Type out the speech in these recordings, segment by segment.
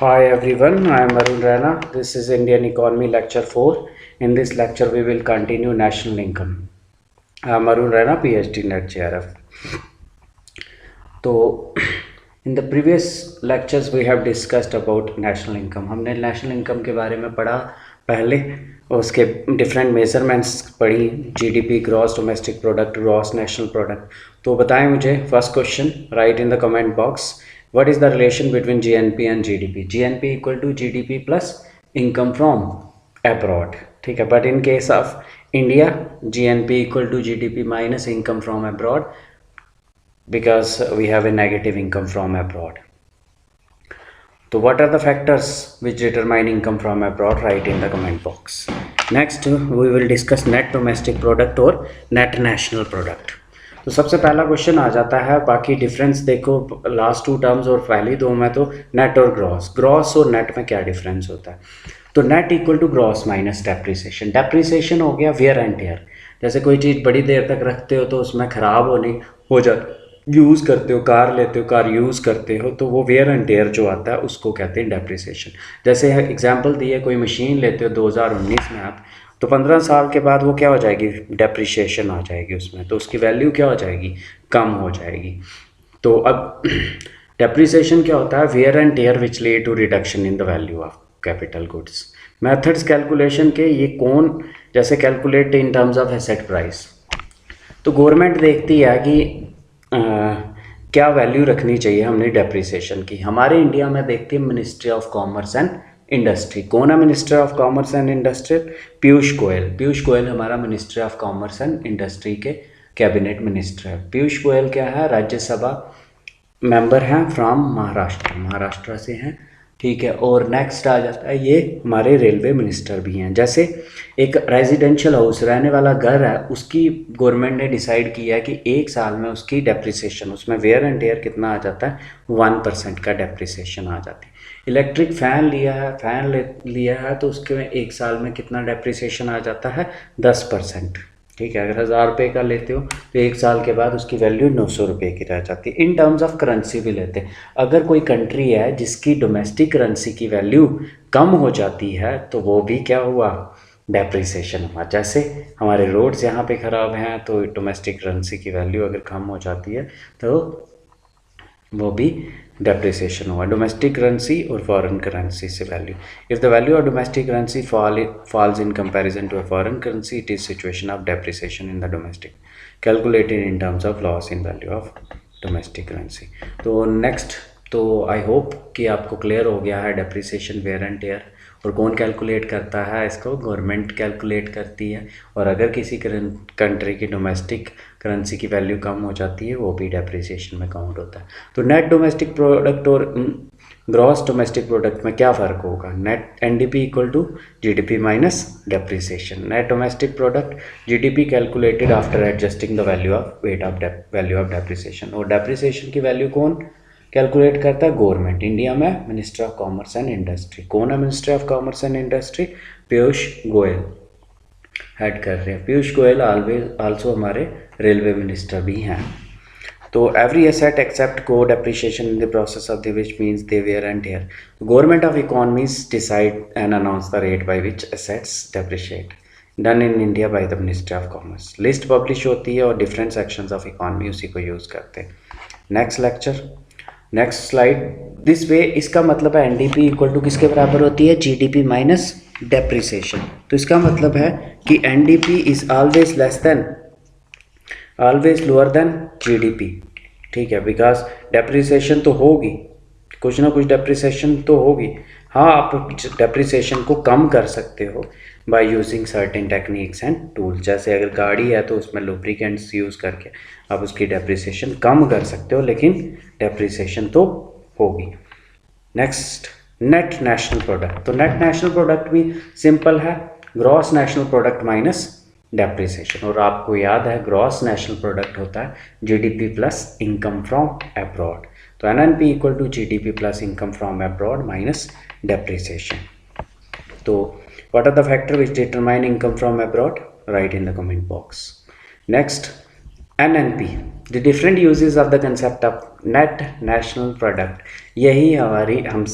Hi everyone, I am Arun Rana. This is Indian Economy Lecture 4. In this lecture, we will continue national income. I am Arun Rana, PhD NET JRF. तो in the previous lectures we have discussed about national income. हमने national income के बारे में पढ़ा पहले, उसके different measurements पढ़ी, GDP, gross domestic product, gross national product. तो बताएं मुझे, first question, write in the comment box, what is the relation between GNP and GDP? GNP equal to GDP plus income from abroad. ठीक है, but in case of India, GNP equal to GDP minus income from abroad, because we have a negative income from abroad. So what are the factors which determine income from abroad? Write in the comment box. Next we will discuss net domestic product और net national product. तो सबसे पहला question आ जाता है, बाकी difference देखो last to terms और पहली दो में, तो नेट और ग्रॉस और नेट में क्या डिफरेंस होता है? तो net equal to gross minus depreciation. Depreciation हो गया वेयर एंड टेयर. जैसे कोई चीज़ बड़ी देर तक रखते हो तो उसमें ख़राब होने हो जाता, यूज़ करते हो, कार लेते हो, कार यूज़ करते हो, तो वो वेयर एंड टेयर जो आता है उसको कहते हैं डेप्रिसिएशन. जैसे एग्जांपल दिए, कोई मशीन लेते हो 2019 में आप, तो 15 साल के बाद वो क्या हो जाएगी? डेप्रिसिएशन आ जाएगी उसमें, तो उसकी वैल्यू क्या हो जाएगी? कम हो जाएगी. तो अब डेप्रिसिएशन क्या होता है? Wear and tear which lead to reduction in the value of capital goods. Methods calculation के ये कौन, जैसे calculate in terms of asset price. तो गवर्नमेंट देखती है कि क्या वैल्यू रखनी चाहिए हमने डेप्रिसिएशन की. हमारे इंडिया में देखती है ministry of commerce and industry. कौन है minister of commerce and industry? Piyush Goyal. Piyush Goyal हमारा ministry of commerce and industry के कैबिनेट मिनिस्टर है. पीयूष गोयल क्या है? राज्यसभा मेंबर हैं फ्रॉम महाराष्ट्र से हैं. ठीक है. और नेक्स्ट आ जाता है, ये हमारे रेलवे मिनिस्टर भी हैं. जैसे एक रेजिडेंशियल हाउस, रहने वाला घर है, उसकी गवर्नमेंट ने डिसाइड किया है कि एक साल में उसकी डेप्रिसिएशन, उसमें वेयर एंड टेयर कितना आ जाता है? 1% का डेप्रिसिएशन आ जाती है. इलेक्ट्रिक फैन लिया है तो उसके में एक साल में कितना डेप्रिसिएशन आ जाता है? 10%. ठीक है. अगर 1000 रुपये का लेते हो तो एक साल के बाद उसकी वैल्यू 900 रुपये की रह जाती है. इन टर्म्स ऑफ करेंसी भी लेते हैं. अगर कोई कंट्री है जिसकी डोमेस्टिक करेंसी की वैल्यू कम हो जाती है तो वो भी क्या हुआ? डेप्रिसिएशन हुआ. जैसे हमारे रोड्स यहाँ पे ख़राब हैं तो डोमेस्टिक करेंसी की वैल्यू अगर कम हो जाती है तो वो भी डेप्रिसिएशन हुआ. डोमेस्टिक करेंसी और फॉरेन करेंसी से value, if the value of domestic currency falls in comparison to a foreign currency, it is situation of depreciation in the domestic, calculated in terms of loss in value of domestic currency. तो next, तो I hope कि आपको clear हो गया है depreciation, where and टेयर. और कौन calculate करता है इसको? गवर्नमेंट कैलकुलेट करती है. और अगर किसी कंट्री की डोमेस्टिक करेंसी की वैल्यू कम हो जाती है वो भी डेप्रिसिएशन में काउंट होता है. तो नेट डोमेस्टिक प्रोडक्ट और ग्रॉस डोमेस्टिक प्रोडक्ट में क्या फ़र्क होगा? Net NDP equal to GDP minus depreciation. Net domestic product GDP calculated after adjusting the value of value of depreciation. और डेप्रिसिएशन की वैल्यू कौन कैलकुलेट करता है? गवर्नमेंट. इंडिया में minister of commerce and industry. कौन है minister of commerce and industry? Piyush Goyal head कर रहे हैं. पीयूष गोयल आल्सो हमारे रेलवे मिनिस्टर भी हैं. तो एवरी एसेट एक्सेप्ट को depreciation in the process of the which means they wear and tear. Government of economies decide and announce the rate by which assets depreciate, done in India by the ministry of commerce. List publish होती है और different sections of economy उसी को use करते हैं. Next lecture, next slide. This way, इसका मतलब है एनडीपी इक्वल टू किसके बराबर होती है? GDP minus depreciation. तो इसका मतलब है कि NDP is always less than, always lower than GDP. ठीक है. बिकॉज डेप्रिसिएशन तो होगी, कुछ ना कुछ डेप्रिसिएशन तो होगी. हाँ, आप डेप्रिसिएशन को कम कर सकते हो by using certain techniques and tools. जैसे अगर गाड़ी है तो उसमें लुब्रिकेंट्स यूज़ करके आप उसकी डेप्रिसिएशन कम कर सकते हो, लेकिन डेप्रिसिएशन तो होगी. Next, net national product. तो नेट नेशनल प्रोडक्ट भी सिंपल है, gross national product minus depreciation. और आपको याद है ग्रॉस नेशनल प्रोडक्ट होता है GDP plus income from abroad. तो NNP equal to GDP plus income from abroad minus depreciation. तो what are the factors which determine income from abroad? Write in the comment box. Next, NNP, the different uses of the concept of net national product. यही हमारी हम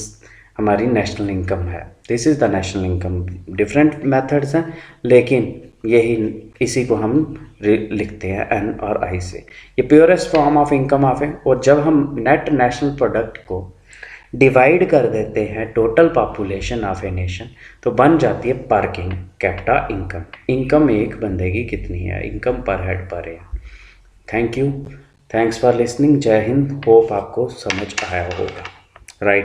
हमारी national income है। This is the national income. Different methods हैं, लेकिन यही इसी को हम लिखते हैं एन और आई से। ये purest form of income of है। और जब हम नेट नेशनल प्रोडक्ट को डिवाइड कर देते हैं total population of a nation, तो बन जाती है पर कैपिटा इनकम। इनकम एक बंदे की कितनी है, इनकम पर हेड पर है। Thank you, thanks for listening. जय हिंद। होप आपको समझ आया होगा। राइट।